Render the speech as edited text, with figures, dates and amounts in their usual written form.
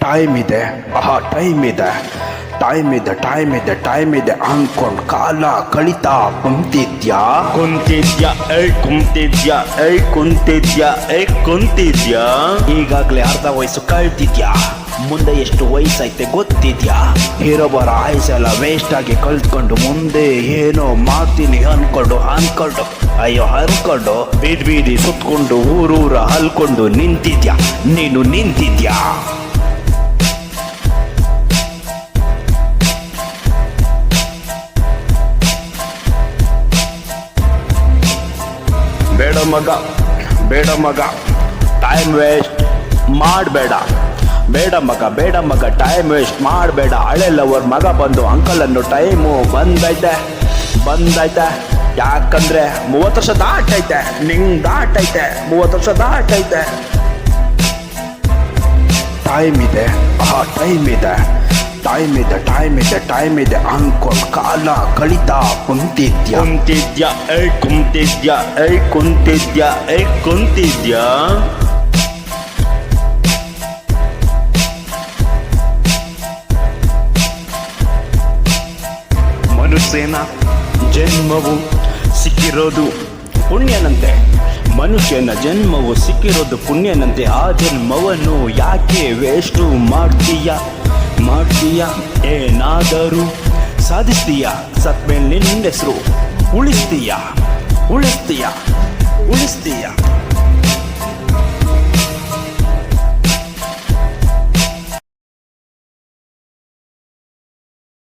Time ಇದೆ, time ಇದೆ, time ಇದೆ, ಟೈಮ್ ಇದೆ, ಟೈಮ್ ಇದೆ ಅನ್ಕೊಂಡ್ ಕಾಲ ಕಳಿತಾ ಕುಂತಿದ್ಯಾ ಕುಂತಿದ್ಯಾ ಕುಂತಿದ್ಯಾ ಕುಂತಿದ್ಯಾ ಈಗಾಗ್ಲೇ ಅರ್ಧ ವಯಸ್ಸು ಕಳ್ತಿದ್ಯಾ, ಮುಂದೆ ಎಷ್ಟು ವಯಸ್ಸೈತೆ ಗೊತ್ತಿದ್ಯಾ? ಇರೋಬರ ಆಯ್ಸೆಲ್ಲ ವೇಸ್ಟ್ ಆಗಿ ಕಳ್ತ್ಕೊಂಡು ಮುಂದೆ ಏನೋ ಮಾಡ್ತೀನಿ ಅನ್ಕೊಂಡು ಅಯ್ಯೋ ಅನ್ಕೊಂಡು ಬೀದಿ ಸುತ್ಕೊಂಡು ಊರೂರ ಹಲ್ಕೊಂಡು ನಿಂತಿದ್ಯಾ, ನೀನು ನಿಂತಿದ್ಯಾ? ಬೇಡ ಮಗ ಟೈಮ್ ವೇಸ್ಟ್ ಮಾಡಬೇಡ. ಬೇಡ ಮಗ ಟೈಮ್ ವೇಸ್ಟ್ ಮಾಡಬೇಡ. ಹಳೆ ಲವರ್ ಮಗ ಬಂದು ಅಂಕಲ್ ಅನ್ನೋ ಟೈಮು ಬಂದೈತೆ. ಯಾಕಂದ್ರೆ 30 ವರ್ಷ ದಾಟೈತೆ, ದಾಟೈತೆ 30 ವರ್ಷ ದಾಟೈತೆ. ಟೈಮ್ ಇದೆ, ಟೈಮ್ ಇದೆ, ಟೈಮ್ ಇದೆ, ಟೈಮ್ ಇದೆ, ಟೈಮ್ ಇದೆ ಅನ್ಕೊಂಡ್ ಕಾಲ ಕಳಿತಾ ಕುಂತಿದ್ಯಾ ಕುಂತಿದ್ಯಾ ಮನುಷ್ಯನ ಜನ್ಮವು ಸಿಕ್ಕಿರೋದು ಪುಣ್ಯನಂತೆ. ಮನುಷ್ಯನ ಜನ್ಮವು ಸಿಕ್ಕಿರೋದು ಪುಣ್ಯನಂತೆ. ಆ ಜನ್ಮವನ್ನು ಯಾಕೆ ವೇಸ್ಟು ಮಾಡ್ತೀಯ? ಏನಾದರೂ ಸಾಧಿಸ್ತೀಯ? ಸತ್ಮೇಲೆ ನಿನ್ನ ಹೆಸರು ಉಳಿಸ್ತೀಯ.